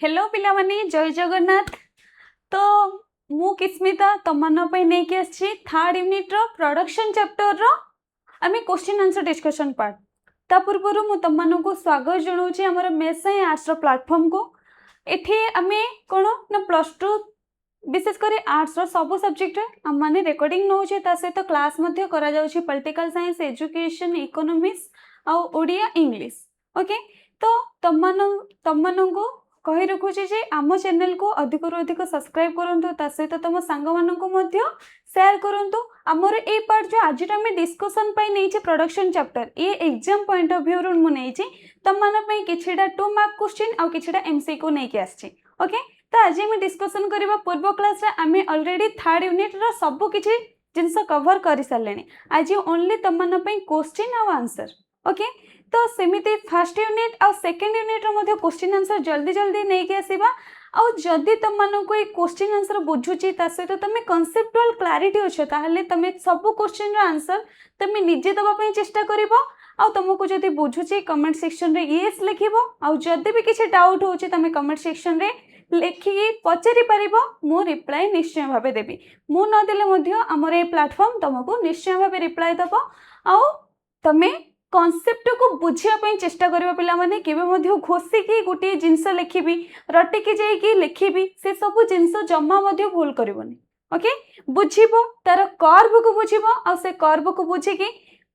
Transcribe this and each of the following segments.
Hello पिला माने जय जगन्नाथ। तो मु किस्मिता तमन पे नहीं के आछि थर्ड यूनिट रो प्रोडक्शन चैप्टर रो आमे क्वेश्चन आंसर डिस्कशन पार्ट। ता पूर्व मु तमन को स्वागत जणाउछि हमर मेसाई आर्ट्स रो प्लेटफॉर्म को। एठी आमे कोन ना +2 विशेष कर आर्ट्स रो सब सब्जेक्ट रे हम माने रिकॉर्डिंग नउछि ता सहित क्लास मध्ये करा जाउछि पॉलिटिकल साइंस एजुकेशन इकोनॉमिक्स आ ओडिया इंग्लिश। ओके तो तमन को कही रखुची जे आम चैनल को अधिक रु अधिक सब्सक्राइब करंतु ता सहित तुम सांग मानन को मध्य शेयर करंतु। हमर ए पार्ट जो आज हम डिस्कशन पई नै छै प्रोडक्शन चैप्टर ये एग्जाम पॉइंट ऑफ व्यू रो मु नै छै तम मान पई किछिडा 2 मार्क क्वेश्चन आ किछिडा एमसीक्यू नै के आछि। ओके तो आज हम डिस्कशन करबा पूर्व क्लास रे आमे ऑलरेडी थर्ड यूनिट रो सब किछि जिंस कवर कर सारलेनी। आज ओनली तम मान पई क्वेश्चन आ आंसर। ओके तो सेमिति फर्स्ट यूनिट और सेकंड यूनिट रो मध्ये क्वेश्चन आंसर जल्दी जल्दी नहीं के आसीबा। आ जदि तुम मानक ये क्वेश्चन आंसर बुझुची ता सहित तुम कॉन्सेप्चुअल क्लैरिटी अच्छे ताहले तुम सब क्वेश्चन रो आंसर तुम निजे दबा पई चेष्टा करिवो। आ तुमको जदि बुझुची कमेंट सेक्शन रे यस लिखिवो। आ जदि भी किछि डाउट होची तुम कमेंट सेक्शन रे लिखि पचारि परिबो मो रिप्लाई निश्चय भाबे देबी। मु न देले मध्ये हमर ए प्लेटफॉर्म तुमको निश्चय भाबे रिप्लाई दबो। आ तुम कॉन्सेप्ट को बुझिया चेष्टा करिबा पिला माने केबे मध्ये घोषिकी गोटे जिनस लिखिबी रटिकी जाइकी लिखिबी से सब जिनस जमा मध्ये भूल करिवनी। ओके बुझिबो तार कर्व को बुझिबो आ से कर्व को बुझिकी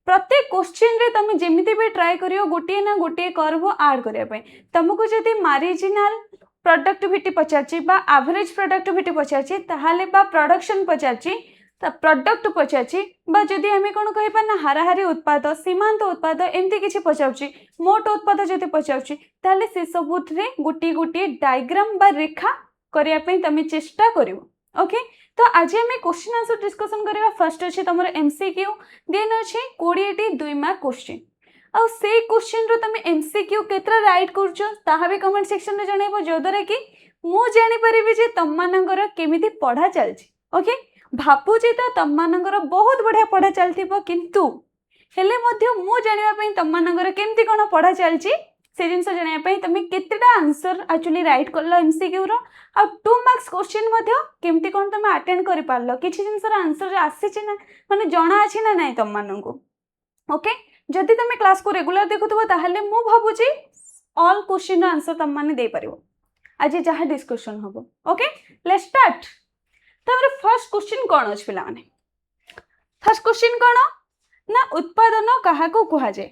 प्रत्येक क्वेश्चन रे तुम जेमिति भी ट्राई करियो गोटे ना गोटे कर्व ऐड करिया पई। तुमको जदि मार्जिनल प्रोडक्टिविटी पचारची बा एवरेज प्रोडक्टिविटी पचारची ताहाले बा प्रोडक्शन पचारची प्रोडक्ट पचारची बा जदि हमें कौन कहिबा ना हाराहारी उत्पाद सीमांत उत्पाद एमती किछि पचारची मोट उत्पाद जदि पचारची ताले से सबुथरे गोटी गोटी डायग्राम बा रेखा करिया पई तमे चेष्टा करिवो। ओके तो आज हमें क्वेश्चन आंसर डिस्कशन करिवा। फर्स्ट अछि तमर एमसीक्यू देन अछि 20 टी 2 मार्क क्वेश्चन आ से क्वेश्चन रो तमे एमसीक्यू केतरा राइट करछो ताहा भी कमेंट सेक्शन रे जणाइबो जो द्वारा कि मु जानि परिबि जे तम मानकर केमिति पढा चलछि। ओके भापुची तो तम मानकर बहुत बढ़िया पढ़ा चलती किंतु हेले मध्य मु जानिबा पई तम मानकर केमती कोन पढ़ा चलची से जिंस जानिबा पई तमे केतेटा आंसर एक्चुअली राइट करलो एमसीक्यू रो आ 2 मार्क्स क्वेश्चन मध्य केमती कोन तमे अटेंड करि पारलो किछि जिंस रो आंसर आसी छि ना माने जणा अछि ना नाही तम माननको। ओके जदि तमे क्लास को रेगुलर देखुथबो ताहले मु भाबुची ऑल क्वेश्चन रो आंसर तम माने दे परिबो आज जहा डिस्कशन होबो। Okay let's start. तापर फर्स्ट क्वेश्चन कौन अछि पिला माने फर्स्ट क्वेश्चन कौन ना उत्पादन कहा को कहा जाए।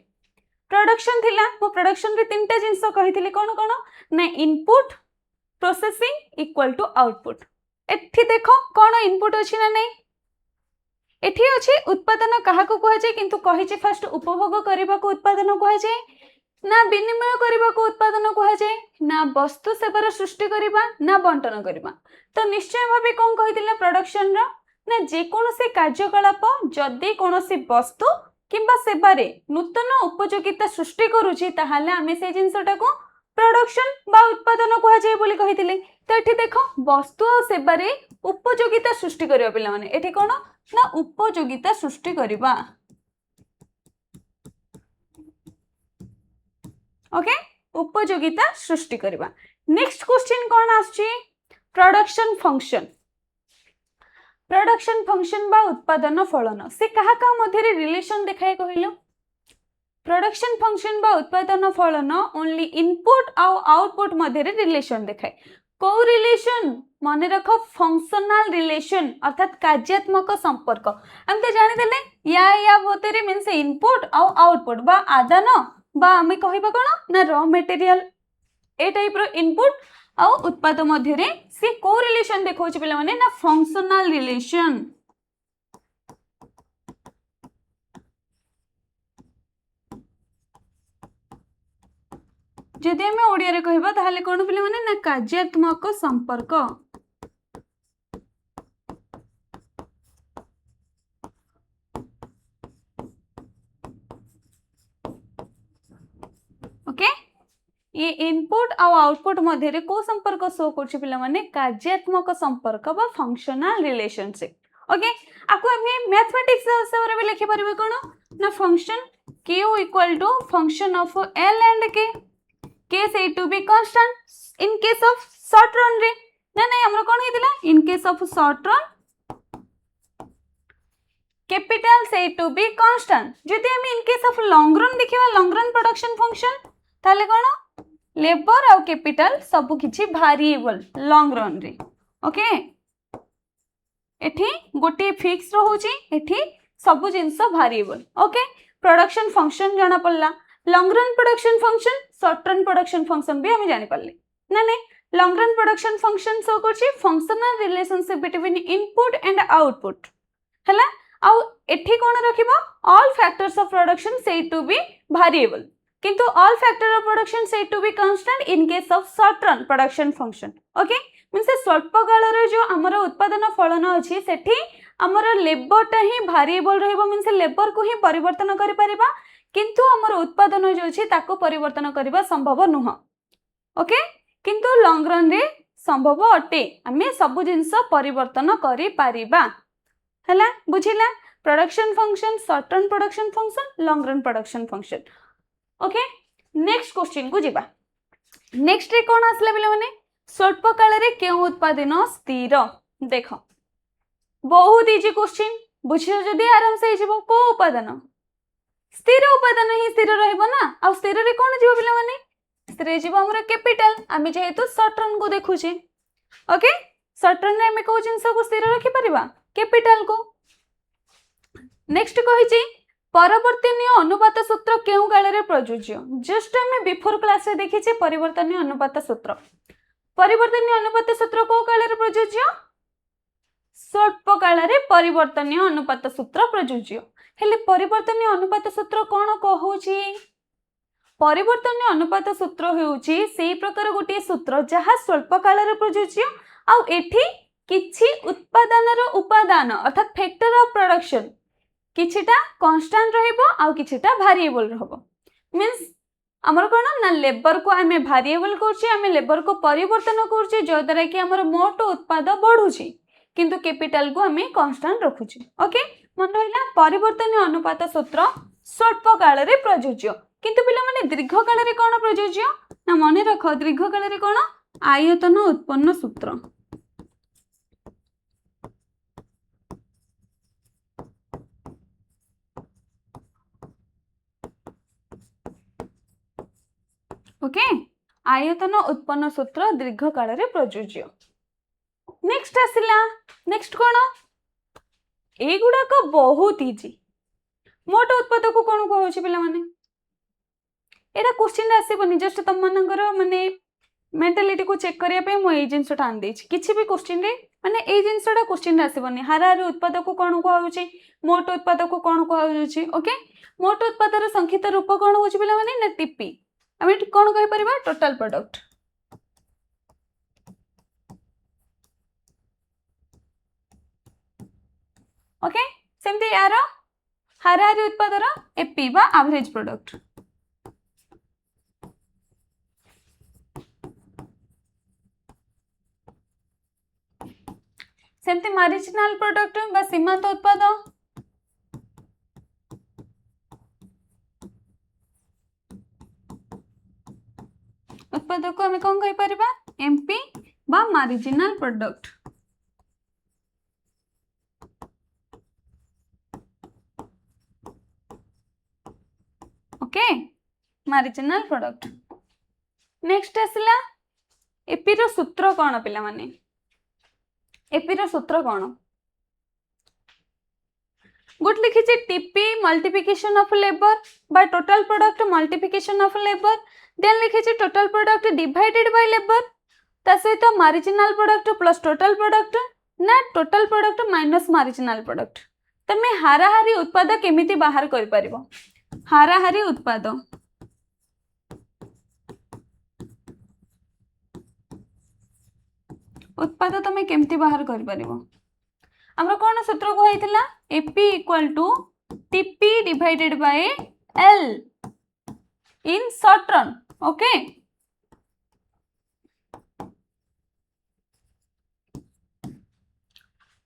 प्रोडक्शन थिला मो प्रोडक्शन रे तीनटा जिंस कहिथिले कौन कौन ना input processing equal to output. एठी देखो कौन इनपुट अछि ना नहीं एठी अछि उत्पादन कहा को कहा जाए किंतु कहिचे फर्स्ट उपभोग करबा को उत्पादन कहा जाए ना विनिमय करबा को उत्पादन कहा जाए ना वस्तु सेवार सृष्टि करबा ना बंटन करबा। तो निश्चय भावे कौन कहिथिले प्रोडक्शन रा ना जे कोनोसी कार्यकलाप जदि कोनोसी वस्तु किंबा सेवारे नूतन उपयोगिता सृष्टि करूची ताहाले आमे से जिंसटा को प्रोडक्शन बा उत्पादन कहा जाए बोली कहिथिले। तो एठी देखो वस्तु और सेवारे उपयोगिता सृष्टि करबा पिला माने एठी कोन ना उपयोगिता सृष्टि करबा। ओके उपयोगिता सृष्टि करबा। नेक्स्ट क्वेश्चन कौन आछि प्रोडक्शन फंक्शन। प्रोडक्शन फंक्शन बा उत्पादन फलन से कहा का मध्य रिलेशन देखाए कहलो। प्रोडक्शन फंक्शन बा उत्पादन फलन ओनली इनपुट आ आउटपुट मध्य रिलेशन देखाए। को रिलेशन मन रख फंक्शनल रिलेशन अर्थात कार्यात्मक संपर्क। हम तो जानि देले या भोतरे मींस इनपुट आ आउटपुट बा आदान बा हमें कहिबा कोन ना रॉ मटेरियल ए टाइप रो इनपुट आ उत्पाद मध्य रे से को रिलेशन देखौछ पिला माने ना फंक्शनल रिलेशन। जदि हमें ओडिया रे कहबा ताहाले कोन पिला माने ना कार्यात्मक संपर्क। ओके ये इनपुट और आउटपुट मध्य रे को संपर्क शो करछि पिला माने कार्यात्मक संपर्क बा फंक्शनल रिलेशनशिप। ओके आको हमें मैथमेटिक्स हिसाब रे भी लिखि परबे कोन ना function q equal to function of l and k say to be constant in case of short run रे ना नहीं हमर कोन हेतिला in case of short run capital say to be constant जदि हम in case of long run देखिबा long run production function ताले कोन लेबर और कैपिटल सब किछि वेरिएबल लॉन्ग रन रे ओके एठी गोटे फिक्स रहउची एठी सब जिंस वेरिएबल ओके प्रोडक्शन फंक्शन जाना पड़ला long run production function short run production function भी हमें जानि पारले ना नहीं लॉन्ग रन प्रोडक्शन फंक्शन सो करछि functional relationship between input and output हला आउ एठी कोन रखिबो all factors of production say to be variable किंतु all factor of production say to be constant in case of short run production function okay means स्वल्प काल रे जो हमर उत्पादन फलन अछि सेठी हमर लेबर ता ही वेरिएबल रहइबो मींस लेबर को ही परिवर्तन करि परिबा किंतु हमर उत्पादन जो अछि ताको परिवर्तन करिबा संभव नुह ओके किंतु लॉन्ग रन रे संभव अटे हमें सब जिंस परिवर्तन करि परिबा हला बुझिला production function short run production function long run production function okay next question को जिबा नेक्स्ट रे कोन आसले बिले माने स्वल्प काल रे केउ उत्पादन स्थिर देखो बहुत इजी क्वेश्चन बुझियो जदी आराम से हिजबो को उत्पादन उपादान ही स्थिर रहइबो ना आ स्थिर रे कोन जिवो बिले माने स्थिर जिवो हमर कैपिटल आमे जेहेतु शॉर्ट रन को देखुचे ओके शॉर्ट रन रे हमें को जिंस को स्थिर रखि परिबा कैपिटल को नेक्स्ट कहिची परिवर्तनीय अनुपात सूत्र केउ काल रे प्रयोज्य जस्ट हमें बिफोर क्लास रे देखिचे परिवर्तनीय अनुपात सूत्र को काल रे प्रयोज्य स्वल्प काल रे परिवर्तनीय अनुपात सूत्र प्रयोज्य हेले परिवर्तनीय अनुपात सूत्र कोन कहूची परिवर्तनीय अनुपात सूत्र हेउची सेही प्रकार गोटे सूत्र जहा स्वल्प काल रे प्रयोज्य आ एठी किछि उत्पादनर उपादान अर्थात फैक्टर ऑफ प्रोडक्शन किछिटा कांस्टेंट रहइबो आ किछिटा वेरिएबल रहबो मींस हमर कोन ना लेबर को हमें वेरिएबल करछि हमें लेबर को परिवर्तन करछि जो द्वारा कि हमर मोट उत्पाद बढ़ुछि किंतु कैपिटल को हमें कांस्टेंट रखुछि ओके मन रहिला परिवर्तनीय अनुपात सूत्र स्वल्प काल रे प्रयोज्य किंतु पिला माने दीर्घ काल रे कोन प्रयोज्य ना मने रखो दीर्घ काल रे कोन आयतन उत्पन्न सूत्र ओके आयतन उत्पन्न सूत्र दीर्घ काल रे प्रयोज्य नेक्स्ट आसिला नेक्स्ट कोन एगुडा को बहुत इजी मोट उत्पाद को कोन कहउछि पिला माने एटा क्वेश्चन आसीबनी जस्ट तम मनकर माने मेंटालिटी को चेक करिया पे मो ए जिंसटा आन देछि किछि भी क्वेश्चन रे माने ए जिंसटा क्वेश्चन आसीबनी हाराहारी उत्पाद को कोन कहउछि मोट उत्पाद को कोन कहउछि ओके मोट उत्पाद र संक्षिप्त रूप कोन होछि पिला माने ना टीपी हमें कोन कहि परिबा टोटल प्रोडक्ट ओके सेमते यार हाराहारी उत्पाद रो एपी बा एवरेज प्रोडक्ट सेमते मार्जिनल प्रोडक्ट बा सीमांत उत्पाद उत्पाद को हमें कौन कहि परिबा एमपी बा marginal product okay marginal product next आसला एपी रो सूत्र कोन पिला माने एपी रो सूत्र कोन गुड लिखि छै TP multiplication of labour by total product multiplication of labour then लिखि छै total product divided by labour ता सहित marginal product plus total product ना total product minus marginal product तमे हाराहारी उत्पाद केमिति बाहर कर परिबो हाराहारी उत्पाद उत्पाद तमे केमती बाहर कर परिबो हमर कोन सूत्र को हेतिला AP equal to TP divided by L in short run okay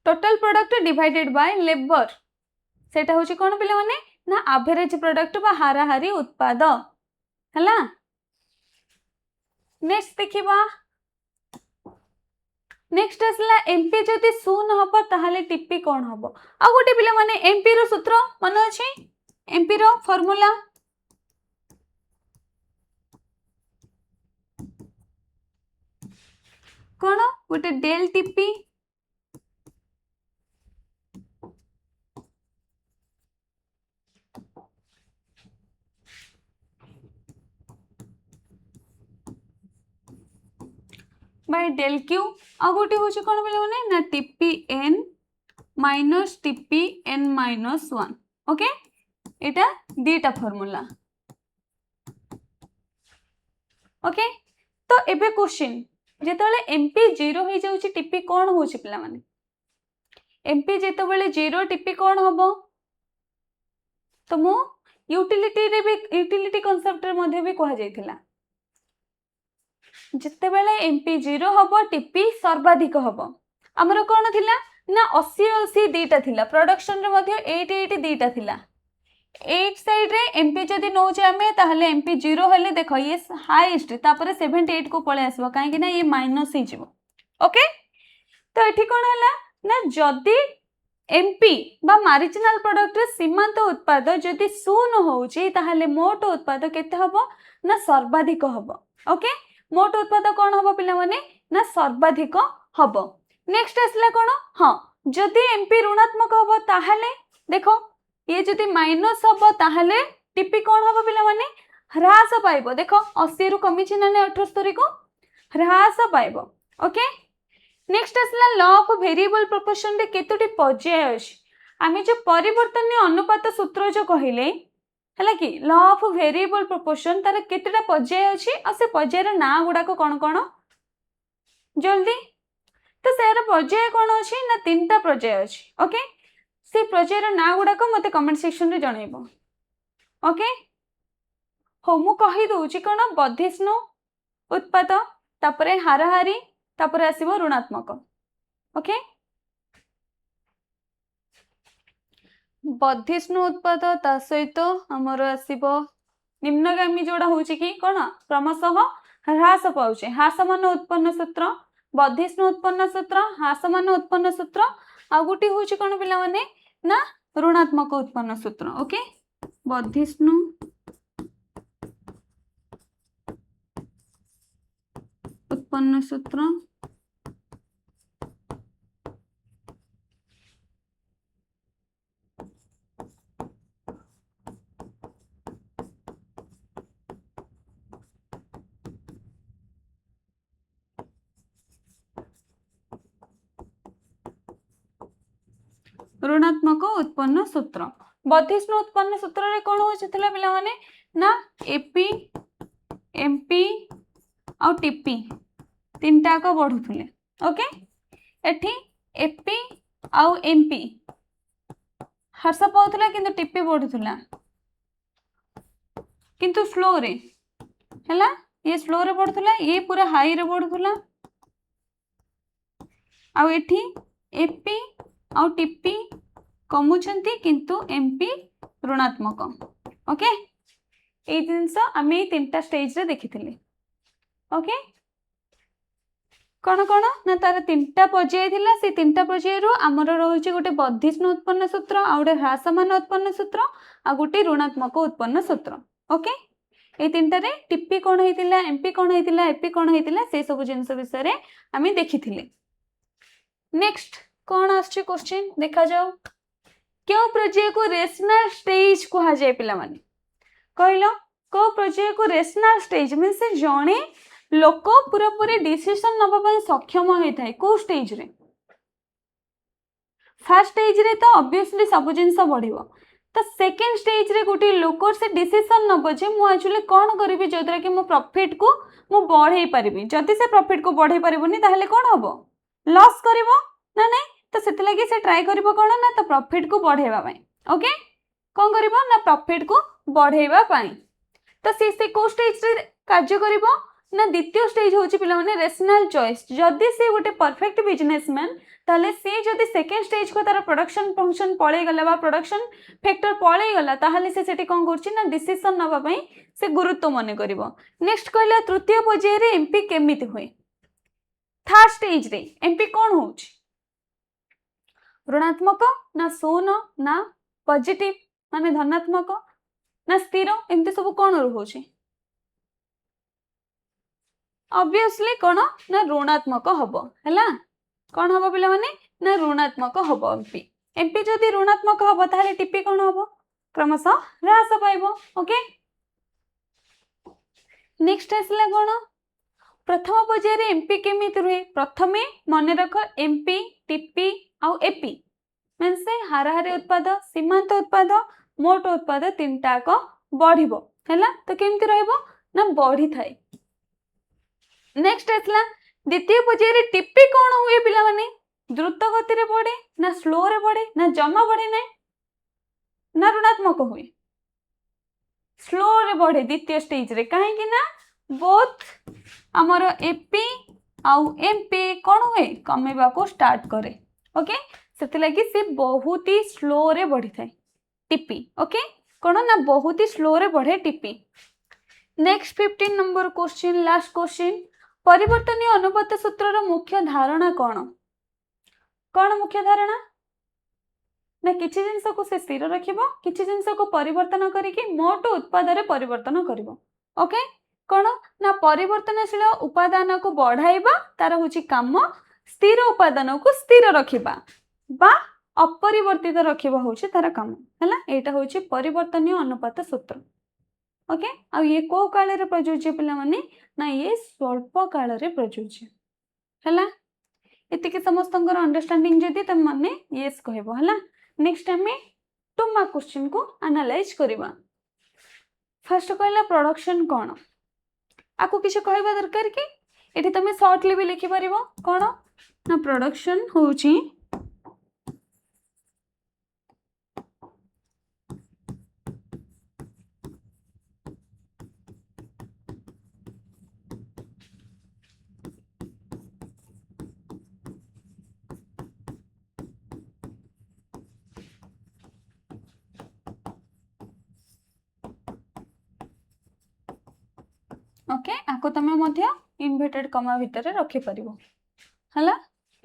total product divided by labour सेटा होची कोन पिले माने ना एवरेज प्रोडक्ट बा हाराहारी उत्पाद हला नेक्स्ट देखिबा नेक्स्ट आसला एमपी जदि शून्य हबो ताहले टीपी कोन हबो आ गोटे पिला माने एमपी रो सूत्र मन अछि एमपी रो फार्मूला कोन गोटे del TP by del Q आ गोटे होची कोन पिला माने ना TP N minus TP N minus 1 okay एटा दीटा फार्मूला ओके तो एबे क्वेश्चन जेतले एमपी 0 हो जाउची टीपी कोन होची पिला माने एमपी जेतबेले 0 टीपी कोन हबो तो मु यूटिलिटी रे भी यूटिलिटी कांसेप्ट रे मध्ये भी कहा जायथिला जेतेबेले एमपी 0 हबो टीपी सर्वाधिक हबो हमरो कोन थिला ना 80 80 दीटा थिला प्रोडक्शन रे मध्ये 80 80 दीटा थिला एक साइड रे एमपी जदी नो जामे ताहले एमपी 0 हले देखो ये हाईएस्ट तापर 78 को पळे आसबो काहे कि ना ये माइनस ही जिवो ओके तो एठी कोन हला ना जदी एमपी बा मार्जिनल प्रोडक्ट रे सीमांत उत्पाद जदी शून्य होउची ताहले मोट उत्पाद केते हबो ना सर्वाधिक हबो ओके मोट उत्पाद कोन हबो पिला माने ना सर्वाधिक हबो नेक्स्ट आसला कोन हां जदी एमपी ऋणात्मक हबो ताहले देखो ये जदी माइनस हबो ताहले टीपी कोन हबो पिला माने ह्रास पाइबो देखो 80 रु कमी छी ना 78 को ह्रास पाइबो ओके नेक्स्ट आसला लॉ ऑफ वेरिएबल प्रोपोर्शन रे केतोटी पर्याय अछि आमे जो परिवर्तनीय अनुपात सूत्र जो कहिले हला कि लॉ ऑफ वेरिएबल प्रोपोर्शन तार केतेटा पर्याय अछि आ से पर्याय रे ना गुडा को कोन कोन जल्दी तो सेर पर्याय कोन अछि ना तीनटा पर्याय अछि ओके से पर्याय रे ना गुडा को मते कमेंट सेक्शन रे जणाइबो ओके हो मु कहि दोउची कोन बधिष्णु उत्पाद तापरे हाराहारी तापरे आसीबो ऋणात्मक ओके बधिष्णु उत्पाद ता सहित हमर आसीबो निम्नगामी जोडा होची कि कोन क्रमशः ह्रास पाउचे ह्रासमान उत्पन्न सूत्र बधिष्णु उत्पन्न सूत्र ह्रासमान उत्पन्न सूत्र आ गुटी होची कोन पिला माने ना ऋणात्मक उत्पन्न सूत्र ओके बधिष्णु उत्पन्न सूत्र ऋणात्मक उत्पन्न सूत्र बधिष्णु उत्पन्न सूत्र रे कोन होचथिला पिला माने ना एपी एमपी आ टीपी तीनटा को बढ़ुथुले ओके एठी एपी आ एमपी हर्ष पाउथला किंतु टीपी बढ़ुथुला किंतु स्लो रे हला ये स्लो रे बढ़ुथुला ये पूरा हाई रे बढ़ुथुला आ एठी एपी आ टीपी कमुचंती किंतु एमपी ऋणात्मक ओके ए जिंस आमे तीनटा स्टेज रे देखिथिले ओके कोन कोन ना तार तीनटा पर्याय थिला से तीनटा पर्याय रो हमर रहउची गोटे बधिष्णु उत्पन्न सूत्र आ गोटे ह्रासमान उत्पन्न सूत्र आ गोटे ऋणात्मक उत्पन्न सूत्र ओके ए तीनटा रे टीपी कोन हेतिला एमपी कोन हेतिला एपी कोन हेतिला से सब जिंस विषय रे आमे देखिथिले नेक्स्ट कोन आछि क्वेश्चन देखा जाओ क्यों पर्याय को रेशनल स्टेज कहा जाय पिला माने कहलो को पर्याय को रेशनल स्टेज मींस से जणे लोक पूरा पूरी डिसीजन नबा पय सक्षम होय थाए को स्टेज रे फर्स्ट स्टेज रे तो ऑब्वियसली सब जिंस बढ़िबो तो सेकंड स्टेज रे गोटी लोक से डिसीजन नबो जे मु एक्चुअली कोन करबी जदरा कि मो प्रॉफिट को मु बढ़ाई परिबी जदी से प्रॉफिट को बढ़ाई परिबोनी ताहले कोन हबो लॉस करिवो ना नहीं तो सेते लगी से ट्राई करिवो कोन ना तो प्रॉफिट को बढ़ाइबा पय ओके कोन करिवो ना प्रॉफिट को बढ़ाइबा पय तो से को स्टेज रे कार्य करिवो ना द्वितीय स्टेज होची पिला माने रेशनल चॉइस जदी से गोटे परफेक्ट बिजनेसमैन ताले से जदी सेकेंड स्टेज को तार प्रोडक्शन फंक्शन पळे गला बा प्रोडक्शन फैक्टर पळे गला ताहाले से सेठी कोन करछि ना डिसीजन नबा पई से गुरुत्व मने करिवो। नेक्स्ट कहला तृतीय पर्याय रे एमपी केमिति होय। थर्ड स्टेज रे एमपी कोन होउछि ऋणात्मक ना शून्य ना पॉजिटिव माने धनात्मक ना स्थिर एमती सब कोन होउछि ऑब्वियसली कोन ना ऋणात्मक हबो हैला कोन हबो पिला माने ना ऋणात्मक हबो एमपी एमपी जदी ऋणात्मक हबो ताले टीपी कोन हबो क्रमशः ह्रास पाइबो। ओके नेक्स्ट आसला कोन प्रथम पर्याय रे एमपी केमिति रुहे प्रथमे मने रख एमपी टीपी आउ एपी मींस हाराहारी उत्पाद सीमांत उत्पाद मोट उत्पाद तीनटा को बढ़िबो हैला तो केमिति रहइबो ना बढ़ी थाए। नेक्स्ट आसला द्वितीय पर्याय रे टीपी कोन हुए पिला माने द्रुत गति रे बढ़े ना स्लो रे बढ़े ना जमा बढ़े ना ना ऋणात्मक हुए स्लो रे बढ़े द्वितीय स्टेज रे काहे कि ना बोथ हमर एपी आउ एमपी कोन हुए कमेबा को स्टार्ट करे। ओके सेति लागि से बहुत ही स्लो रे बढ़ी थाए टीपी। ओके कोन ना बहुत ही स्लो रे बढ़े TP. Next 15 number question last question परिवर्तनीय अनुपात सूत्र रो मुख्य धारणा कोन कोन मुख्य धारणा ना किछि जिंस को से स्थिर रखिबो किछि जिंस को परिवर्तन करिकि मोट उत्पाद रे परिवर्तन करिवो। ओके कोन ना परिवर्तनशील उपादान को बढ़ाइबा तार होची काम स्थिर उपादान को स्थिर रखिबा बा अपरिवर्तित रखिबा होची तार काम हैला एटा होची परिवर्तनीय अनुपात सूत्र। ओके आ ये को काल रे प्रयोज्य पिला माने ना ये स्वल्प काल रे प्रयोज्य हैला एतिके समस्तंकर अंडरस्टैंडिंग जदी त माने यस कहबो हैला। नेक्स्ट टाइम में 2 मार्क क्वेश्चन को एनालाइज करबा। फर्स्ट कहला प्रोडक्शन कोन आको किछ कहबा दरकार कि एठी तमे शॉर्टली भी लिखि परिबो कोन ना प्रोडक्शन होची ओके आको तमे मध्य इन्वर्टेड कमा भितर रखि परिबो हला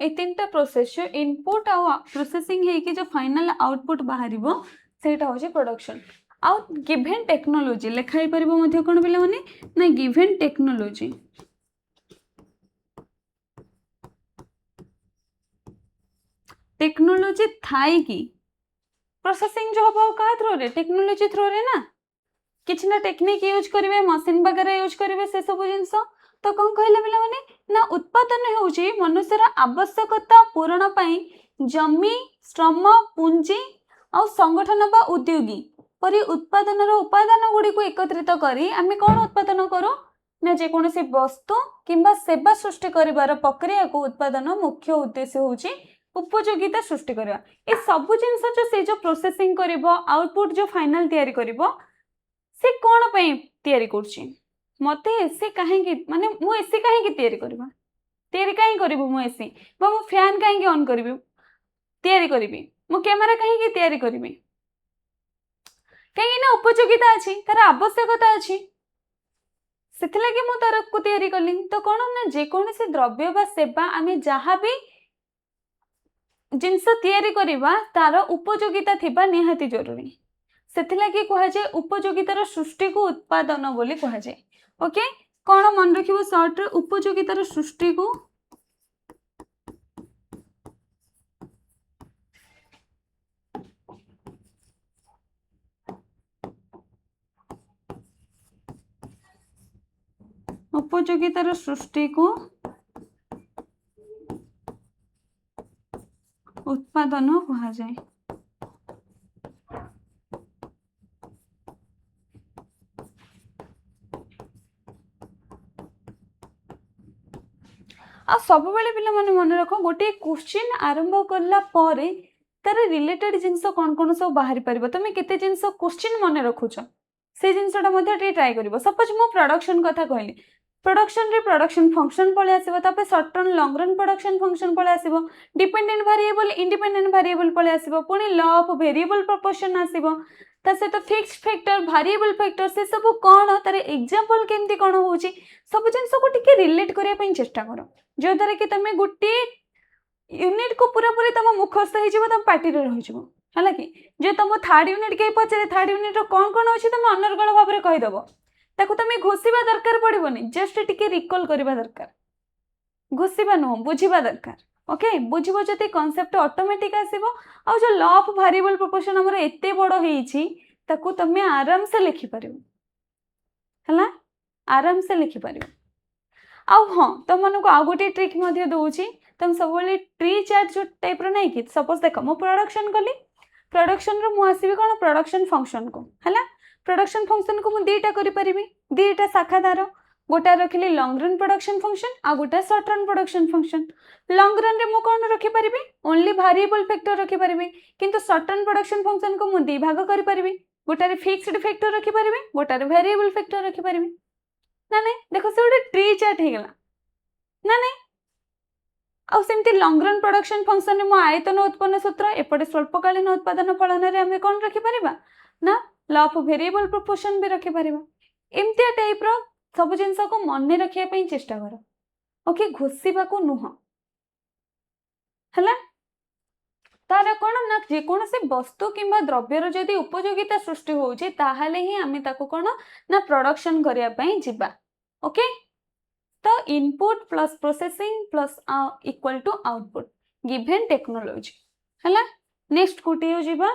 ए तीनटा प्रोसेस जो इनपुट आ प्रोसेसिंग हे कि जो फाइनल आउटपुट बाहरिबो सेटा होजे प्रोडक्शन आउ गिवन टेक्नोलॉजी लिखाई परिबो मध्य कोन बिले माने ना गिवन टेक्नोलॉजी टेक्नोलॉजी थाई कि प्रोसेसिंग जो हबो का थ्रू रे टेक्नोलॉजी थ्रू रे ना किछ ना टेक्निक यूज करिवे मशीन वगैरह यूज करिवे से सब जिंस तो कौन कहले पिला माने ना उत्पादन होउची मनुष्यर आवश्यकता पूरण पई जमी श्रम पूंजी आ संगठन बा उद्योगी परि उत्पादन रो उपादान गुडी को एकत्रित करी आमे कोन उत्पादन करो ना जे कोनोसी वस्तु किंबा सेवा सृष्टि करिवार प्रक्रिया को उत्पादन मुख्य उद्देश्य होउची उपयोगिता सृष्टि करबा। ए सब जिंस जो से जो प्रोसेसिंग करबो आउटपुट जो फाइनल तयारी करबो से कोन पे तयारी करछि मते एसी काहेकि माने मु एसी काहेकि तयारी करबा तयारी काहे करबो मु एसी बा मु फैन काहेकि ऑन करबी तयारी करबी मु कैमरा काहेकि तयारी करबी काहे ना उपयोगिता अछि तार आवश्यकता अछि सेथिला कि मु तार को तयारी करली तो कोन ना जे कोन से द्रव्य बा सेवा आमे जहा भी जिंस तयारी करबा तार उपयोगिता थिबा निहाती जरूरी सेथिला कि कहा जाय उपयोगितार सृष्टि को उत्पादन बोली कहा जाय। ओके कोन मन रखिबो शॉर्ट रे उपयोगितार सृष्टि को उपयोगितार सृष्टि को उत्पादन कहा जाय। आ सब बेले पिला माने मन रखो गोटे क्वेश्चन आरंभ करला परे तार रिलेटेड जिंस कोन कोन सब बाहरी परबो तमे केते जिंस क्वेश्चन मन रखुछ से जिंसटा मध्ये ट्राई करबो। सपोज मु प्रोडक्शन कथा कहली प्रोडक्शन रे प्रोडक्शन फंक्शन पळे आसीबो तापर short run long run production function पळे आसीबो डिपेंडेंट वेरिएबल इंडिपेंडेंट वेरिएबल पळे आसीबो पुनी लॉ ऑफ वेरिएबल प्रोपोर्शन आसीबो ता सहित फिक्स्ड फैक्टर वेरिएबल फैक्टर से सब कोन तार एग्जांपल केमती कोन होउची सब जिंस को टिके रिलेट करिया पई चेष्टा करो जो द्वारा कि तमे गुटी यूनिट को पूरा पूरी तम मुखस्थ हो जिवो तम पार्टी रे रहि जिवो हला कि जे तम थर्ड यूनिट के पचरे थर्ड यूनिट रो कोन कोन अछि तम अनर्गल भाव रे कहि दबो ताको तमे घोषिबा दरकार पड़िबोनी जस्ट टिके रिकॉल करबा दरकार घोषिबा नो बुझिबा दरकार ओके बुझिबो जति कांसेप्ट ऑटोमेटिक आसीबो आ जो लॉ ऑफ वेरिएबल प्रोपोर्शन हमर एते बडो हेछि ताको तमे आराम से लिखि परिबो हला आराम से लिखि परिबो आ हां तम मन को आ गोटे ट्रिक मध्ये दोउछि तुम सब बोले ट्री चार्ट जो टाइप रो नहीं कि सपोज देखो मो प्रोडक्शन कली प्रोडक्शन रो मु आसीबी कोन प्रोडक्शन फंक्शन को हला प्रोडक्शन फंक्शन को मु दीटा करि परिबी दीटा शाखा दारो गोटा रखिली लॉन्ग रन प्रोडक्शन फंक्शन आ गोटा short run production function long run रे मु कोन रखि परिबी ओनली वेरिएबल फैक्टर रखि परिबी किंतु शॉर्ट रन प्रोडक्शन फंक्शन को मु दी भाग करि परिबी गोटा रे फिक्स्ड फैक्टर रखि परिबी गोटा रे वेरिएबल फैक्टर रखि परिबी ना नहीं देखो से गोटे ट्री चार्ट हे गेला ना नहीं आउ सेमती लॉन्ग रन प्रोडक्शन फंक्शन में आयतन उत्पन्न सूत्र एपटे स्वल्पकालीन उत्पादन फलन रे हमें कोन रखि परिबा ना लॉ ऑफ वेरिएबल प्रोपोर्शन भी रखि परिबा एमती टाइप रो सब जिंस को मन रखिया पई चेष्टा करो ओके घोषिबा को नुह हला तार कोन ना जे कोन से वस्तु किंबा द्रव्य रो जदी उपयोगिता सृष्टि होउची ताहाले ही हमें ताको कोन ना प्रोडक्शन करिया पई जिबा ओके तो input plus processing plus equal to output given technology हला नेक्स्ट कोटी हो जिबा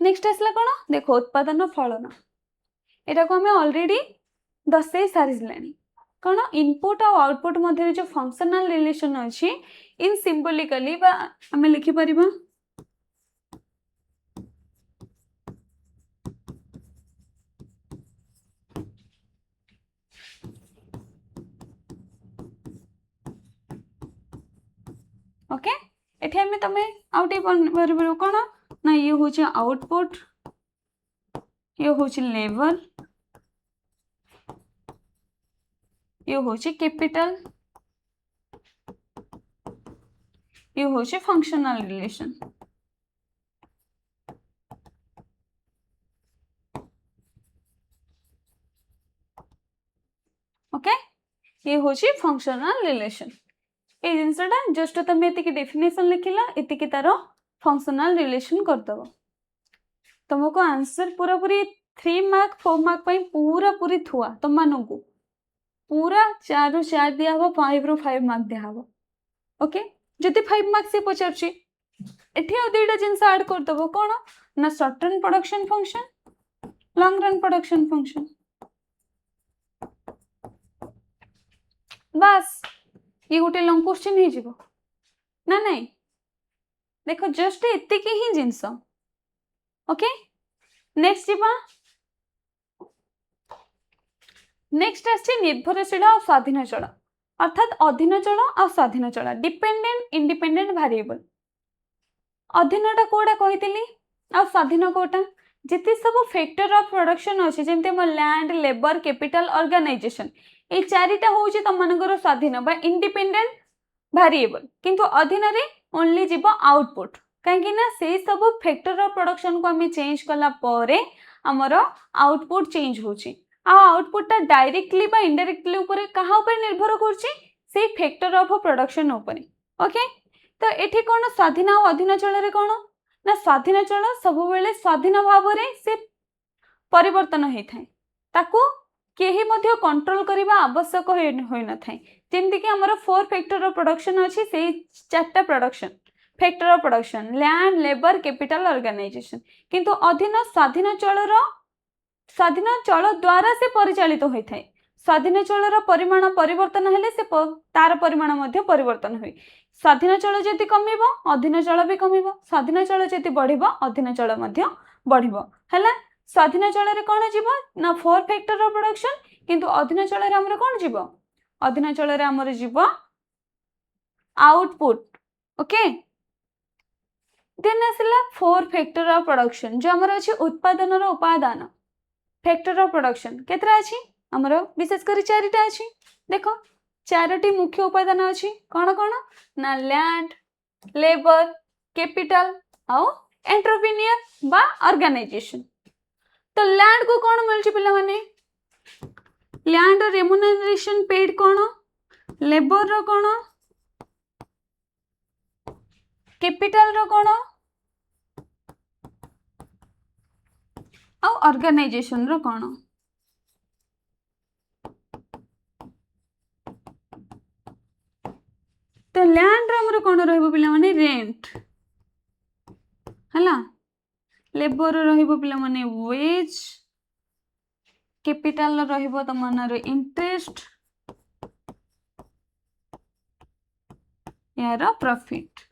नेक्स्ट आसला कोन देखो उत्पादन फलन एटा को हमें ऑलरेडी दसई सारिलानी कोन इनपुट और आउटपुट मध्य जो फंक्शनल रिलेशन अछि इन सिंबॉलिकली बा हमें लिखि परिबा ओके एठी हमें तमे आउटे परबो कोन ना ये होची आउटपुट ये होची लेवल ये होची कैपिटल ये होची फंक्शनल रिलेशन ओके ये होची फंक्शनल रिलेशन ए जिनसटा जस्ट तमे एतिकी डेफिनेशन लिखिला एतिकी तार फंक्शनल रिलेशन कर दबो तुमको आंसर पूरा पूरी 3 मार्क 4 मार्क पई पूरा पूरी थुआ तुम मानू को पूरा 4 रु 4 दिया हो 5 रु 5 मार्क दिया हो ओके जति 5 मार्क से पचारची एठी आ दुईटा जिंस ऐड कर दबो कोन ना short run production function long run production function बस ये गोटे लॉन्ग क्वेश्चन ही जीवो ना नहीं देखो जस्ट एति के ही जिंस ओके नेक्स्ट जीवा नेक्स्ट आछि निर्भरशील और स्वाधीन चल अर्थात अधीन चल और स्वाधीन चल डिपेंडेंट इंडिपेंडेंट वेरिएबल अधीनटा कोडा कहितली और स्वाधीन कोटा जिते सब फैक्टर ऑफ प्रोडक्शन अछि जेमते हम लैंड लेबर कैपिटल ऑर्गेनाइजेशन ए चारिटा होउची तमनकर स्वाधीन बा इंडिपेंडेंट वेरिएबल किंतु अधीन रे ओनली जीव आउटपुट कहीं ना से सब फैक्टर ऑफ प्रोडक्शन को हमें चेंज कला परे हमर आउटपुट चेंज होची आ आउटपुट ता डायरेक्टली बा इनडायरेक्टली ऊपर कहा ऊपर निर्भर करची से फैक्टर ऑफ प्रोडक्शन ऊपर ओके तो एठी कोन स्वाधीन और अधीन चल रे कोन ना स्वाधीन चल सब बेले स्वाधीन भाव रे से परिवर्तन होई थाए ताको केही मध्य कंट्रोल करबा आवश्यक होय न थाए जेमति कि हमर 4 फैक्टर ऑफ प्रोडक्शन अछि से चारटा production factor of production land labour capital organisation किंतु अधीन स्वाधीन चल द्वारा से परिचालित होई थाए स्वाधीन चलर परिमाण परिवर्तन हेले से तार परिमाण मध्य परिवर्तन होई स्वाधीन चल जति कमिबो अधीन चल भी कमिबो स्वाधीन चल जति बढ़िबो अधीन चल मध्य बढ़िबो हला स्वाधीन चल रे कोन जीवो ना 4 फैक्टर ऑफ प्रोडक्शन किंतु अधीन चल रे हमर कोन जीवो अधीन चल रे हमर जीवो आउटपुट ओके देन आसला 4 फैक्टर ऑफ प्रोडक्शन जो हमर अछि उत्पादन रो उपादान फैक्टर ऑफ प्रोडक्शन केतरा अछि आमर विशेष कर चारिटा अच्छी देख चारोटी मुख्य उपादान अच्छी कौन कौन ना लैंड लेबर कैपिटल आउ एंटरप्रेन्योर बा ऑर्गेनाइजेशन। तो लैंड को कौन मिलची पिला माने लैंड रेमुनरेशन पेड कौन लेबर रो कौन कैपिटल रो कौन आउ ऑर्गेनाइजेशन रो कौन। तो लैंड रो कौन रहइबो पिला माने रेंट हला लेबर रहइबो पिला माने वेज कैपिटल रहइबो त मनर इंटरेस्ट यार प्रॉफिट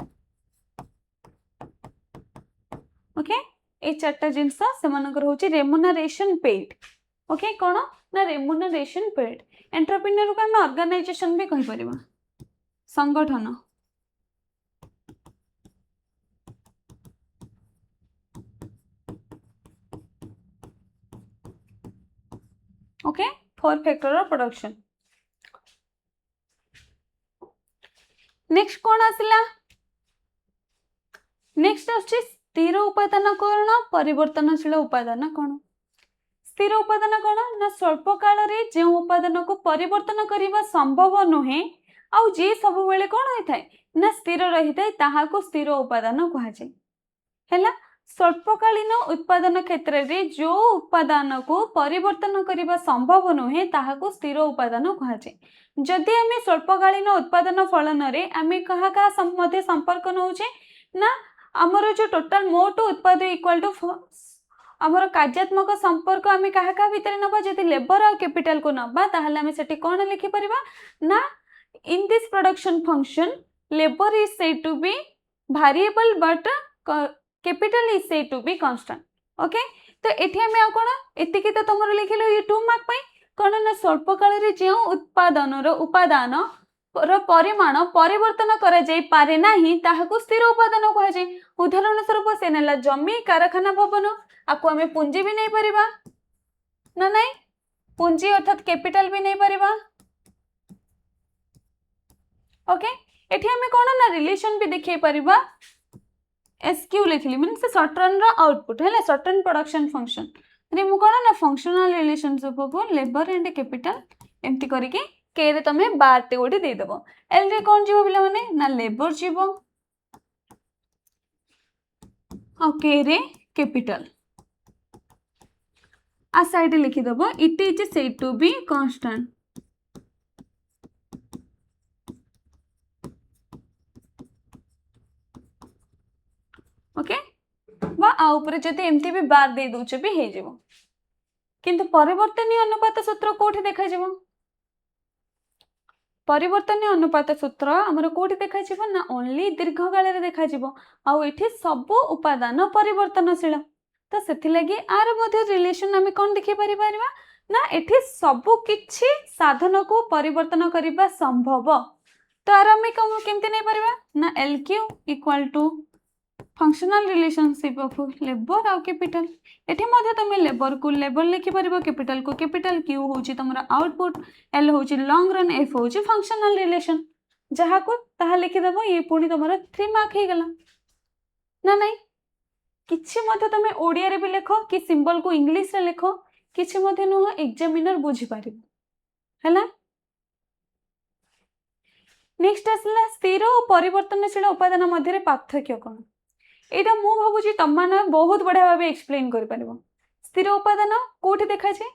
ओके ए चारटा जिनस से मानकर होची रेमुनरेशन पेड ओके कौन ना रेमुनरेशन पेड एंटरप्रेन्योर को हम ऑर्गेनाइजेशन भी कहि परिबा संगठन okay four factor of production. Next कौन आसिला नेक्स्ट आछि स्थिर उपादान कौन परिवर्तनशील उपादान कौन। स्थिर उपादान कौन ना स्वल्प काल रे जे उपादान को परिवर्तन करबा संभव नुहे आउ जे सब बेले कौन होता है ना स्थिर रही थाए ताहाको स्थिर उपादान कहा जाए हैला। स्वल्पकालीन उत्पादन क्षेत्र रे जो उपादान को परिवर्तन करबा संभव नुहे ताहाको स्थिर उपादान कहा जाए। जदि आमे स्वल्पकालीन उत्पादन फलन रे आमे कहा कहा मध्य संपर्क नउचे ना हमर जो टोटल मोट उत्पाद इक्वल टू हमर कार्यात्मक संपर्क आमे कहा कहा भीतर नबा जदि लेबर और कैपिटल को नबा ताहले आमे सेठी कोन लिखि परिबा ना in this production function labor is said to be variable but capital is said to be constant okay। तो एठी हमें आ कोन एतिकी तो तमरो लिखिलो ये 2 मार्क पई कोन ना स्वल्प काल रे जे उत्पादन रो उपादान रो परिमाण परिवर्तन करा जाई पारे नाही ताहाको स्थिर उपादान कहा जाय। उदाहरण स्वरूप से नेला जमी कारखाना भवन आको हमें पूंजी भी नहीं परिबा ना नहीं पूंजी अर्थात कैपिटल भी नहीं परिबा ओके। एठी हमें कोन ना रिलेशन भी देखै परिबा एसक्यू लिखली मींस शॉर्ट रन रो आउटपुट हैला शॉर्ट रन प्रोडक्शन फंक्शन रे मु कोन ना functional relationship of labour and capital एम्ति करके के रे तमे बार टे गोटे दे देबो एल रे कोन जीवो बिला माने ना लेबर जीवो और के रे कैपिटल आ साइड लिखि देबो it is said to be constant okay बा आ ऊपर जदि एमती भी बार दे दोचे भी हे जेबो किंतु परिवर्तनीय अनुपात सूत्र कोठी देखा जेबो परिवर्तनीय अनुपात सूत्र हमर कोठी देखा जेबो ना ओनली दीर्घ काल रे देखा जेबो आ एठी सब उपादान परिवर्तनशील तो सेथि लागि आर मध्ये रिलेशन हमें कोन देखि पारि परबा ना एठी सब किछि साधन को परिवर्तन करिबा संभव। तो आर हमें केमति नै परबा ना LQ equal to functional relationship of labour और कैपिटल एठी मध्ये तमे लेबर को लेबर लिखि परबो कैपिटल को कैपिटल क्यू होची तमरा आउटपुट एल होची लॉन्ग रन एफ होची फंक्शनल रिलेशन जहा को ताहा लिखि देबो ये पुनी तमरा 3 मार्क हे गला ना नहीं किछि मध्ये तमे ओडिया रे भी लेखो कि सिंबल को इंग्लिश रे लेखो किछि मध्ये नो एग्जामिनर बुझी पारिबो हैला। नेक्स्ट आसला स्थिर और परिवर्तनशील उपादान मध्य पार्थक्य कोन एटा मु भाबुची तम माने बहुत बढ़िया भाबे एक्सप्लेन कर परबो। स्थिर उपादान कोठी देखा छे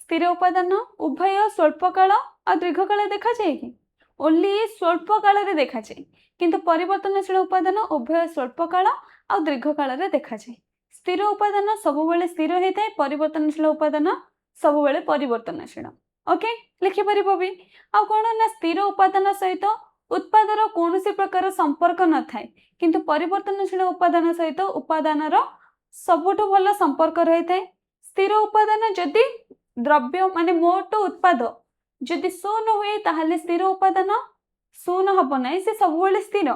स्थिर उपादान उभय स्वल्पकाल और दीर्घकाल देखा जाए कि ओनली स्वल्पकाल रे देखा जाए किंतु परिवर्तनशील उपादान उभय स्वल्पकाल और दीर्घकाल रे देखा जाए। स्थिर उपादान सब बेले स्थिर हेताय परिवर्तनशील उपादान सब बेले परिवर्तनशील ओके लिखि परिबो भी आ कोन ना स्थिर उपादान सहित उत्पादर कौनसी प्रकार संपर्क न थाए किंतु परिवर्तनशील उपादान सहित उपादानर सबुठु भल संपर्क रही थाए। स्थिर उपादान जदि द्रव्य माने मोट उत्पाद जदि शून्य हुए ताहले स्थिर उपादान शून्य हब ना से सब बेले स्थिर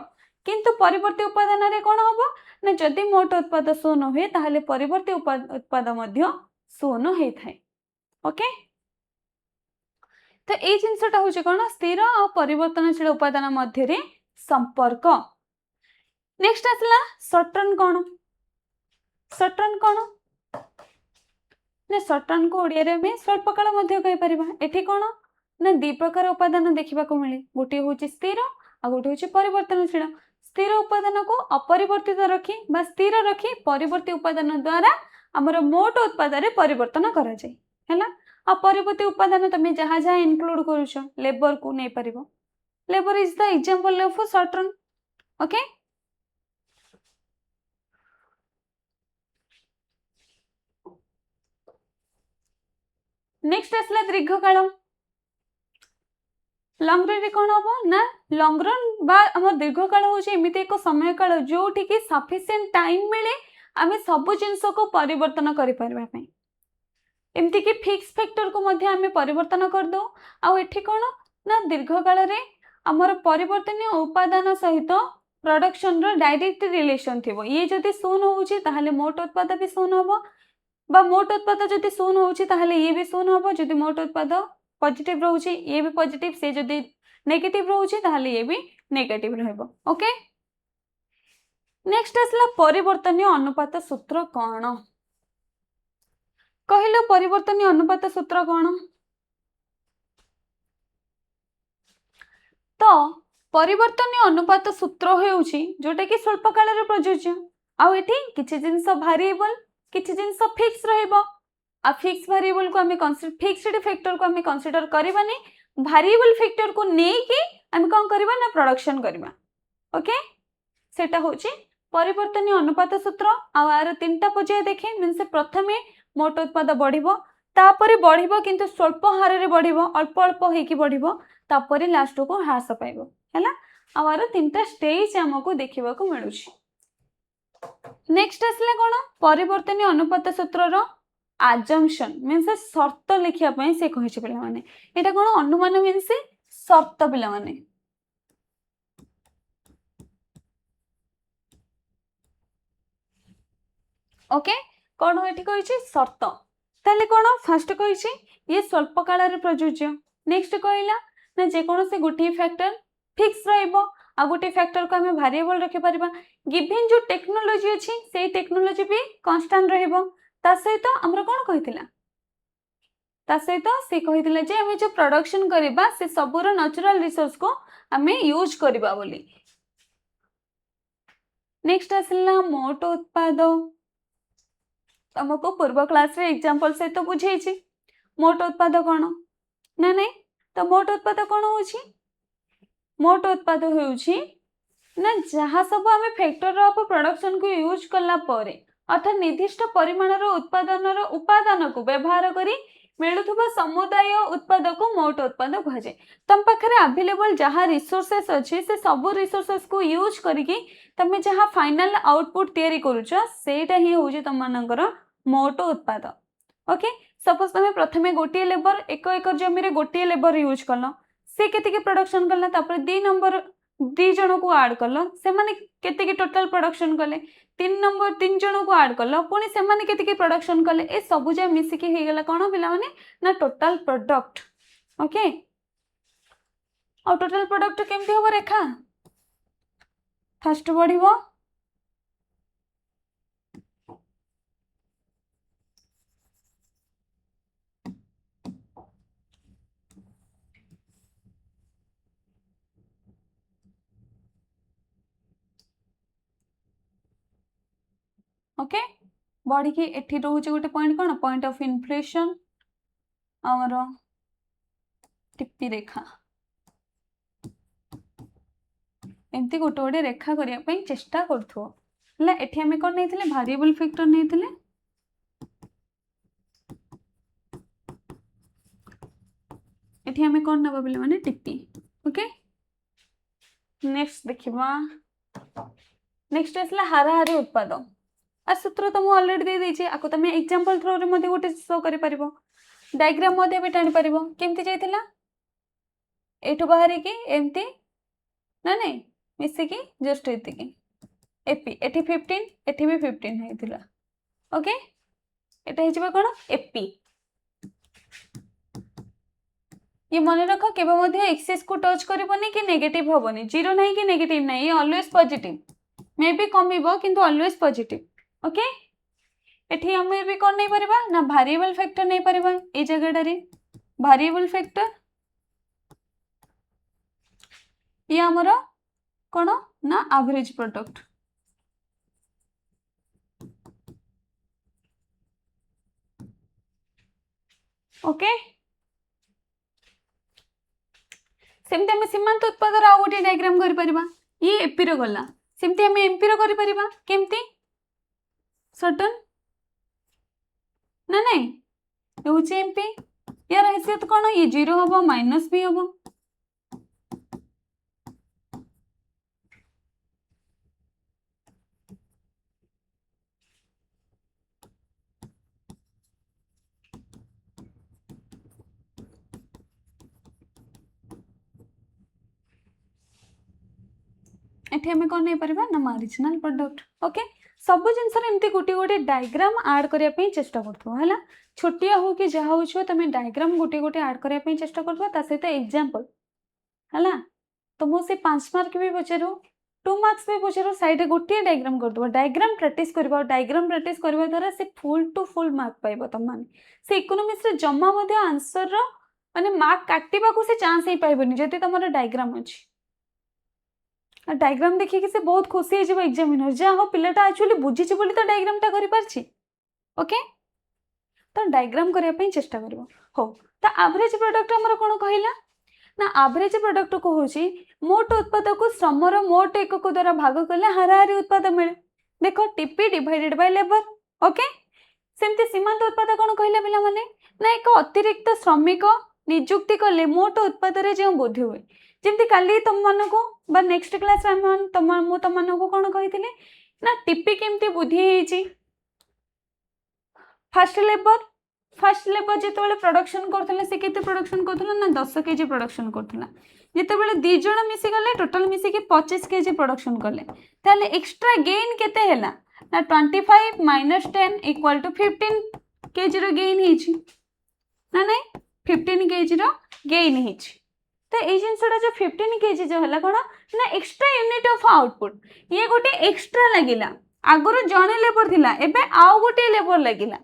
किंतु परिवर्ती उपादान रे कोन हबो ना जदि मोट उत्पाद शून्य हुए ताहले परिवर्ती उत्पाद मध्य शून्य हे थाए ओके। तो ये जिनसटा हूँ कौन स्थिर और परिवर्तनशील उपादान मध्य संपर्क। नेक्स्ट आसला सर्ट रन कौन सर्ट रन कौन ना सर्ट रन को ओडिया में स्वल्पकाल कही कौन ना दी प्रकार उपादान देखा मिले गोटे हूँ स्थिर आ गोटे हूँ परिवर्तनशील। स्थिर उपादान को अपरिवर्तित रखी स्थिर रखी परिवर्ती उपादान द्वारा आमर मोट उत्पादन परिवर्तन करा जाए है। आ परिवर्ती उपादान तुम जहाँ जहाँ इनक्लूड करुच लेबर को नहीं पार labour is the example of short run. Okay next आसला दीर्घकाल। लंग रन कौन हम ना लंग रन आम दीर्घकाल हूँ एमती एक समय काल जो सफिशिएंट टाइम मिले आम सब जिनस को परिवर्तन करने एमती कि फिक्स फैक्टर को आम परिवर्तन करदे आठी कौन ना दीर्घकाल आमर परिवर्तनीय उपादान सहित प्रोडक्शन रो डायरेक्ट रिलेशन थी ये जदि शून्य होता मोट उत्पाद भी शून्य हम मोट उत्पाद जदि शून्य होता ये भी शून्य हम जदि मोट उत्पाद पॉजिटिव रोचे ये भी पॉजिटिव से जदि नेगेटिव रोचे ताहले ये भी नेगेटिव रहबो। ओके नेक्स्ट आसला परिवर्तनीय अनुपात सूत्र कौन कहलो परिवर्तनीय अनुपात सूत्र कौन तो परिवर्तनीय अनुपात सूत्र होउची जोटा कि स्वल्प काल रे प्रयोज्य आ एठी किछि जिंस वेरिएबल किछि जिंस फिक्स रहइबो आ फिक्स वेरिएबल को हमें फिक्स्ड फैक्टर को हमें कंसीडर करबानी वेरिएबल फैक्टर को नहीं कि हम कौन करबा ना प्रोडक्शन करबा। ओके सेटा होची परिवर्तनीय अनुपात सूत्र आर तीनटा पर्याय देखे मींस प्रथमे मोट उत्पाद बढ़िबो तापरे बढ़िबो किंतु स्वल्प हार रे बढ़िबो अल्प अल्प हेकी बढ़िबो तापरे लास्ट को ह्रास पाइबो हैला आर तीनटा स्टेज हमको देखिबा को मिलुची। नेक्स्ट आसला कोन परिवर्तनीय अनुपात सूत्र रो आजम्पशन मीन्स शर्त लिखिया पई से कहिछि पिला माने एटा कोन अनुमान मीन्स शर्त पिला माने। ओके कौन एठी कहिछि शर्त ताले कोन फर्स्ट कहिछि ये स्वल्प काल रे प्रयोज्य। नेक्स्ट कहला ना जे कोन से गोटी फैक्टर फिक्स रहइबो आ गोटी फैक्टर को हमें वेरिएबल रखि परबा गिवन जो टेक्नोलॉजी अछि से टेक्नोलॉजी भी कांस्टेंट रहइबो ता सहित हमर कोन कहितला ता सहित से कहितला जे हमें जो प्रोडक्शन करबा से सबुर नेचुरल रिसोर्स को हमें यूज करबा बोली। नेक्स्ट आसला मोट उत्पाद तुमको पूर्व क्लास रे एग्जांपल से तो बुझेछि मोट उत्पाद कोन ना नहीं तो मोट उत्पाद कोन होछि मोट उत्पाद होउछि ना जहाँ सब आम फैक्टर ऑफ प्रोडक्शन को यूज कला परे अर्थात निर्दिष्ट परिमाण उत्पादन उपादान को व्यवहार करी मिलुथुबा समुदाय उत्पाद को मोट उत्पाद कहुए। तुम पाखे अवेलेबल जहाँ रिसोर्सेस अच्छी से सब रिसोर्सेस को यूज करिकी तमे जहाँ फाइनल आउटपुट तैयारी करूछ सेटा ही होउछि तुम मानकर मोट उत्पाद। ओके सपोज तुम प्रथमे गोटे लेबर एक एकर जमी गोटे लेबर यूज कल से केतिके प्रोडक्शन कला तापर 2 नंबर 2 जन को ऐड कल से माने केतिके टोटल प्रोडक्शन कले 3 जन को ऐड कल पुणी से माने केतिके प्रोडक्शन कले ए सब जे मिसिकी हे गेला कोन पिला माने ना टोटल प्रोडक्ट। ओके और टोटल प्रोडक्ट केमती हो रेखा फर्स्ट बढ़िबो ओके बढ़ी की एठी रोचे गोटे पॉइंट कौन पॉइंट ऑफ इन्फ्लेशन आमर टिप्पी रेखा एमती गोटे गोटे रेखा करने पे चेष्टा करूँ एठी हमें कौन नहीं वेरिएबल फैक्टर नहीं एठी हमें कौन नबा बोले माने टिप्पी। ओके नेक्स्ट देखिबा नेक्स्ट आसला हाराहारी उत्पाद आ सूत्र तो मुझे अलरेडी दे देछि आको तमे एग्जांपल थ्रो रे मध्ये गोटे शो करि परिबो डायग्राम मध्ये भी टाणी परिबो केमती जाइतिला एठु बाहरी की एमती ना नहीं मिसी की जस्ट एति की एपी एठी 15 एठी भी 15 हेतिला। ओके एटा हिजबा कोन एपी ये मन रख के एक्सेस को टच करबनी कि नेगेटिव होबनी जीरो नहीं कि नेगेटिव नहीं ये ऑलवेज पॉजिटिव मे बी कमिबो किंतु ऑलवेज पॉजिटिव ओके एठी हम भी कोन नहीं परबा ना वेरिएबल फैक्टर नहीं परबा ए जगह रे वेरिएबल फैक्टर ये हमर कोन ना एवरेज प्रोडक्ट ओके सेमती आम सीमांत उत्पादर आउ गोटे डायग्राम कर ये एपीर गला सेमती आम एमपीर कर केमती सर्टन ना नहीं हूँ एमपी यार हैसियत कौन ये जीरो हम माइनस भी हम एठी हमें कौन नहीं पारिबा ना मार्जिनल प्रोडक्ट ओके सब जिनसर एमती गोटे गोटे डायग्राम ऐड करिया पे चेष्टा करथो हला छोटिया हो कि जहा होछो तमे डायग्राम गोटे गोटे ऐड करिया पे चेष्टा करथो ता सहित एग्जांपल हला तो मो से 5 मार्क भी पचारो 2 मार्क्स भी पचारो साइड रे गोटे डायग्राम कर दो डायग्राम प्रैक्टिस करबा डायग्राम प्रैक्टिस करबा द्वारा से फुल टू फुल मार्क पाइबो तम माने से इकोनॉमिक्स रे जम्मा मध्ये आंसर रो माने मार्क काटिबा को से चांस ही पाइबोनी जति तमरो डायग्राम अछि डायग्राम देखिए कि से बहुत खुशी हो एग्जामिनर जहाँ हो पिलाटा एक्चुअली बुझी बोली तो डायग्रामटा करि पारछि ओके तो डायग्राम करया पे चेष्टा करबो हो तो एवरेज प्रोडक्ट हमर कोन कहिला ना एवरेज प्रोडक्ट को होची मोट उत्पाद को श्रमर मोट एकक द्वारा भाग कले हाराहारी उत्पाद मिले देखो TP divided by labour okay सेमती सीमांत उत्पाद कोन कहिला पिला माने ना एक अतिरिक्त श्रमिक नियुक्ति कले मोट उत्पाद रे जे वृद्धि हुए जमती काली तुम मन को बा नेक्स्ट क्लास में तुम मन को कौन कही ना टीपी केमती बुद्धि है फास्ट लेबर जिते प्रोडक्शन करथिले से केते प्रोडक्शन करथिला ना 10 केजी प्रोडक्शन करथिला जिते दी जण मिसी गले टोटल मिसी के 25 केजी प्रोडक्शन कले ताले एक्स्ट्रा गेन केते हैला ना 25 माइनस 10 इक्वल टू 15 केजी रो गेन हिची ना नहीं 15 केजी रो गेन हिची तो ये जिनसा जो 15 केजी जो है कौन ना एक्स्ट्रा यूनिट ऑफ आउटपुट ये गोटे एक्स्ट्रा लगिला आगुर जड़े लेबर थिला एबे आउ गोटे लेबर लगिला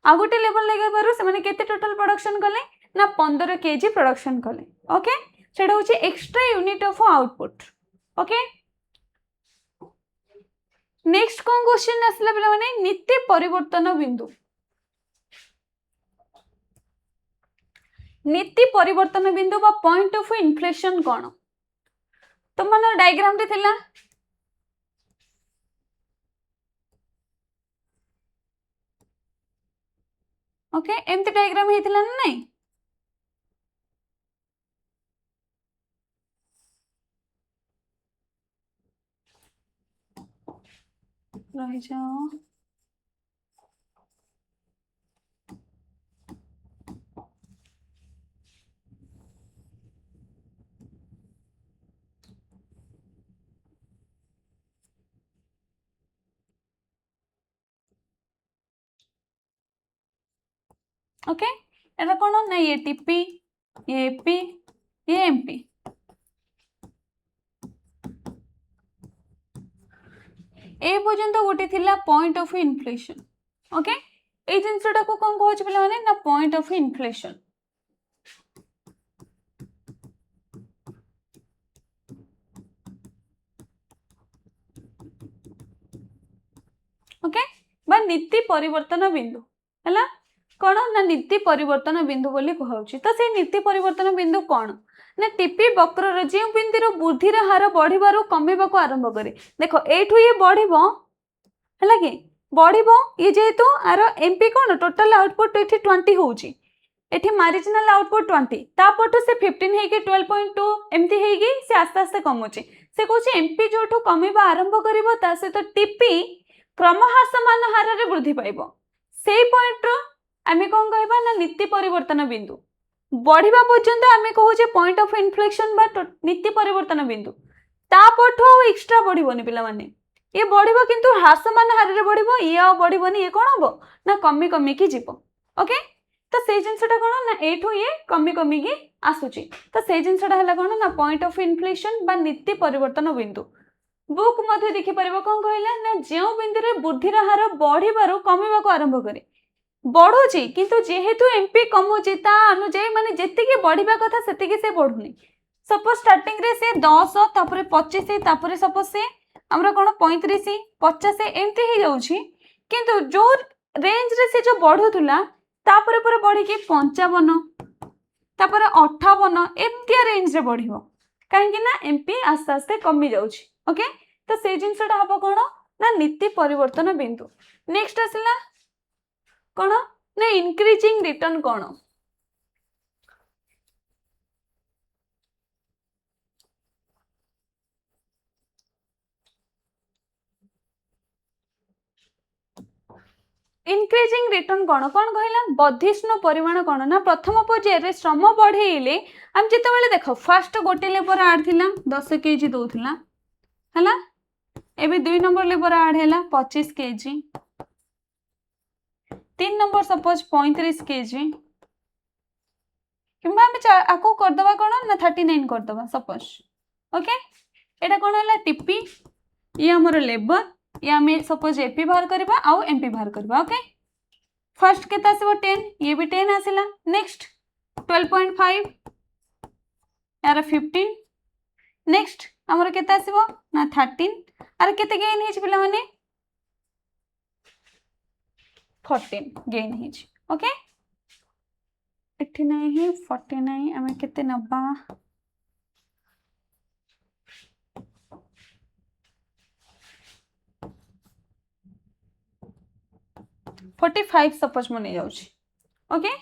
आउ गोटे लेबर लगे से माने केते टोटल प्रोडक्शन कले ना 15 केजी प्रोडक्शन कले ओके सेटा होची extra unit of output okay next cone question आसला पिला माने नीति परिवर्तन बिंदु नीति परिवर्तन बिंदु बा पॉइंट ऑफ इन्फ्लेशन कौन तुम मन डायग्राम रे थिला ओके एमती डायग्राम हेतिला ना नहीं रह जाओ ओके एटा कौन ना ये टीपी ये एपी ये एमपी ए पर्यंत गोटे थिला पॉइंट ऑफ इन्फ्लेशन ओके ए जिनसटा को कौन कहछ पिला माने ना पॉइंट ऑफ इन्फ्लेशन ओके बा नीति परिवर्तन बिंदु हैला कौन ना नीति परिवर्तन बिंदु बोली कहउची तो से नीति परिवर्तन बिंदु कौन ना टीपी वक्र जो बिंदु वृद्धि हार बढ़िबारु कमेबा को आरंभ करे देखो एठू ये बढ़िबो हैला कि बढ़िबो ये जेहेतु आर एमपी कौन टोटल आउटपुट एठी 20 होउची एठी मार्जिनल आउटपुट 20 तापटू से 15 हेकी 12.2 एमती हेकी से आस्ते आस्ते कमुची से कहूची एमपी जोठू कमेबा आरंभ करिवो ता से तो टीपी क्रमह्रासमान हार रे वृद्धि पाइबो सेही पॉइंट रो आमे कोन कहबा ना नीति परिवर्तन बिंदु बढ़िबा पर्यंत आमे कहूचे पॉइंट ऑफ इन्फ्लेक्शन बा नीति परिवर्तन बिंदु तापठो एक्स्ट्रा बढ़िबोनी पिला माने ये बढ़िबो किंतु ह्रासमान हार रे बढ़िबो ये आ बढ़िबोनी ये कोन हबो ना कमी कमी की जीवो ओके तो से जिनसटा कौन ना एठू ये कमी कमी की आसुची तो से जिनसटा है कौन ना पॉइंट ऑफ इन्फ्लेशन बा नीति परिवर्तन बिंदु बुक मध्य देखि परिबो कोन कहला ना जेउ बिंदु रे बुद्धि हार बढ़िबारु कमिबाको आरंभ करे बढ़ुची किंतु जेहेतु एमपी कमुची ता अनुଯାयी माने जेतिकी बढ़िबा कथा सेतिकी से बढ़ुनी सपोज स्टार्टिंग रे से 10 तापरे 25 तापरे सपोज से हमरा कोन 35 50 एमती ही जाउची किंतु जो रेंज रे से जो बढ़ुतुला तापरे पर बढ़ी की 55 तापरे 58 एमती रेंज रे बढ़िबो काहेकि ना एमपी आस्ते आस्ते कमी जाउची ओके तो से जिनसटा हबो कोन ना नीति परिवर्तन बिंदु नेक्स्ट आसिला कोन ना इंक्रीजिंग रिटर्न कोन इंक्रीजिंग रिटर्न कौन कौन कहला वर्धिष्णु परिमाण कौन ना प्रथम पर्यायर श्रम बढ़ेले हम जिते देख फास्ट गोटे लेबर आड थिला 10 केजी दउथिला हला एबे 2 नंबर लेबर आड हैला 25 केजी 3 नंबर सपोज 35 केजी किंबा हम आको कर दबा कोन ना 39 कर दबा सपोज ओके एटा कोन हैला टीपी ये हमर लेबर ये हमें सपोज एपी बाहर करबा आउ एमपी बाहर करबा ओके फर्स्ट केता आसीबो 10 ये भी 10 आसिला नेक्स्ट 12.5 यार 15 नेक्स्ट हमर केता आसीबो ना 13 आर केते गेन हिच पिला माने 14 गेन हिच ओके 89 49 हमें केते नबा 45 सपोज मने जाउची ओके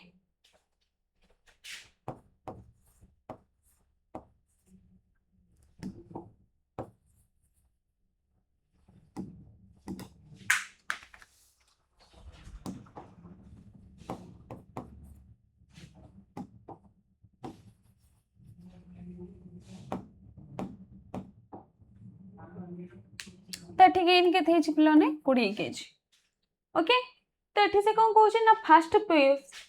तो ठीक है इनके थे पिलाने 20 केजी ओके तो ये से कौन कौन ना फास्ट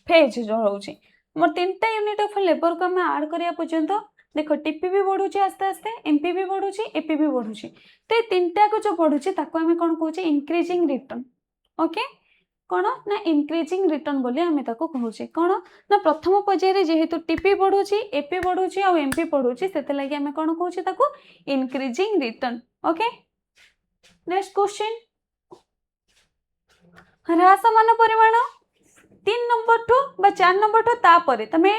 फेज जो रोचे मोर 3टा यूनिट ऑफ लेबर को हमें ऐड करिया पर्यंत देखो टीपी भी बढ़ुची आस्ते आस्ते एमपी भी बढ़ुची एपी भी बढ़ुची तो ये 3टा को जो बढ़ुची ताको हमें कौन कहूचे इंक्रीजिंग रिटर्न ओके कौन ना इंक्रीजिंग रिटर्न बोली हमें ताको कहूचे कौन ना प्रथम पर्यायर जेहेतु टीपी बढ़ुची एपी बढ़ुची और एमपी बढ़ुची सेते लागि हमें कौन कहूचे ताको increasing return okay next question ह्रासमान परिमाण 3 नंबर ठू बा 4 नंबर ठू तापरे तमे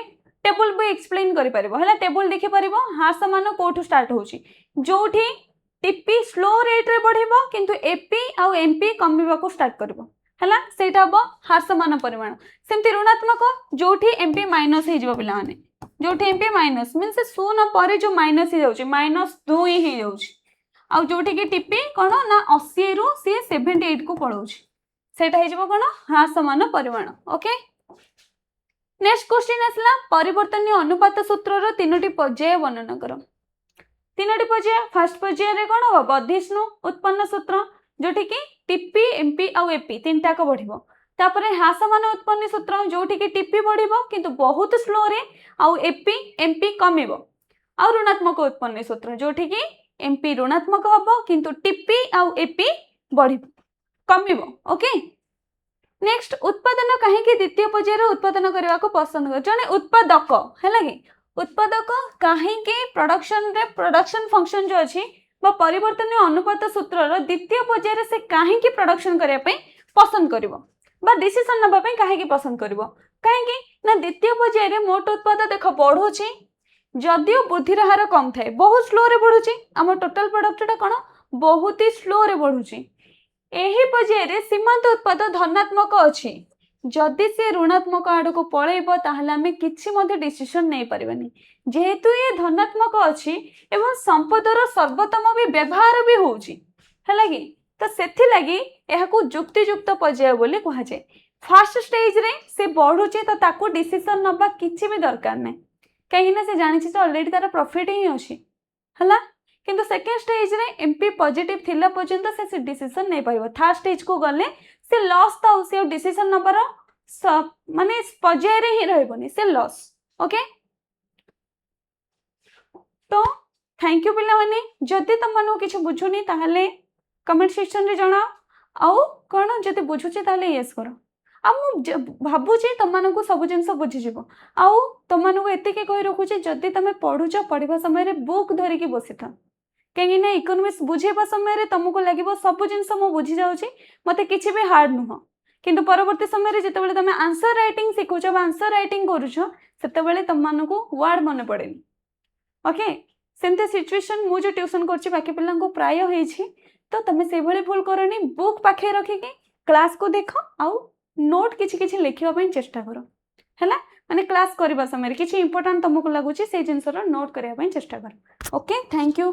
टेबल भी एक्सप्लेन करि परिबो हला टेबल देखि परिबो ह्रासमान कोठू स्टार्ट होची जोठी टीपी स्लो रेट रे बढ़िबो किंतु एपी आ एमपी कमिबा को स्टार्ट करबो हला सेटा हबो ह्रासमान परिमाण सेमति ऋणात्मक जोठी एमपी माइनस हे जिवो पिला माने जोठी एमपी माइनस मींस 0 परे जो माइनस हे जाउची -2 हे जाउची आ जोठी की टीपी कोन ना 80 रु से 78 को पळौची सेटा हे जिवो कोन ह्रासमान परिमाण ओके नेक्स्ट क्वेश्चन आसला परिवर्तनीय अनुपात सूत्र रो तीनोटी पर्याय वर्णन करो तीनोटी पर्याय फर्स्ट पर्याय रे कोन हो वर्धिष्णु उत्पन्न सूत्र जोठी की टीपी एमपी आ एपी तीनटा को बढ़िबो तापरे ह्रासमान उत्पन्न सूत्र जोठी की टीपी बढ़िबो किंतु बहुत स्लो रे आ एपी एमपी कमिबो आ ऋणात्मक उत्पन्न सूत्र जोठी की एमपी ऋणात्मक हबो किंतु टीपी आ एपी बढ़िबो कमिबो ओके नेक्स्ट उत्पादन कहीं द्वितीय पर्यायर उत्पादन करने को पसंद कर जने उत्पादक है कि उत्पादक कहीं प्रोडक्शन फंक्शन जो अच्छी परिवर्तन अनुपात सूत्र द्वितीय पर्यायर से कहीं प्रोडक्शन करने पसंद कर डिसीजन नापी कहीं पसंद कर कहीं ना द्वितीय पर्यायर मोट उत्पाद देख बढ़ुची जदियो बुद्धिर हार कम थाए बहुत स्लो रे बढ़ुची आम टोटल प्रोडक्टा कौन बहुत ही स्लो रे बढ़ुची एही पर्यायर सीमांत उत्पाद धनात्मक अच्छी जदि से ऋणात्मक आड़ को पलैब ताहले आमे किछि मध्ये डिसीजन नहीं पारिबानी जेहेतु ये धनात्मक अच्छी एवं संपदर सर्वोत्तम भी व्यवहार भी होउची हला कि तो सेथि लागि एहाकू जुक्तियुक्त पर्याय बोली कहा जाय फर्स्ट स्टेज रे से बढ़ुची तो ताकू डिसीजन नबा किछि भी दरकार नै कहीं ना से जानि छी ऑलरेडी तार प्रॉफिट ही अछि हला किंतु सेकेंड स्टेज रे एमपी पॉजिटिव थिला पर्यंत से डिसीजन नहीं पाइबो थर्ड स्टेज को गले से लॉस था उसे डिसीजन नंबर माने पर्यायर ही रहबनी से लॉस ओके तो थैंक यू पिला माने जदि तुम मानो किछ बुझुनी ताहले कमेंट सेक्शन रे जणाओ आउ कोन जदि बुझुची ताहले यस करो आ मु भाबुची तुमको सब जिनस बुझीज आउ तुमको एतिके कही रखुची जदि तुम पढ़ुच पढ़ा समय बुक धरिकी बसी था कहीं ना इकोनॉमिक्स बुझेबा समय तुमको लगे सब जिनस मु बुझी जाऊँगी मत कि भी हार्ड नुह किंतु परवर्ती समय जिते तुम आंसर राइटिंग शिखुच आंसर राइटिंग करुच से तुमको वर्ड मन पड़े ओके सेमती सिचुएशन मु जो ट्यूशन कर बाकी पिला प्राय होती तो तुम से भूल करनी बुक पाखे रखिकी क्लास को देख आउ नोट किछि किछि लिखिबा चेष्टा कर हैला माने क्लास करबा समय किछि इंपोर्टेंट तुमको लगुची से जिनसर नोट करबा चेष्टा कर ओके थैंक यू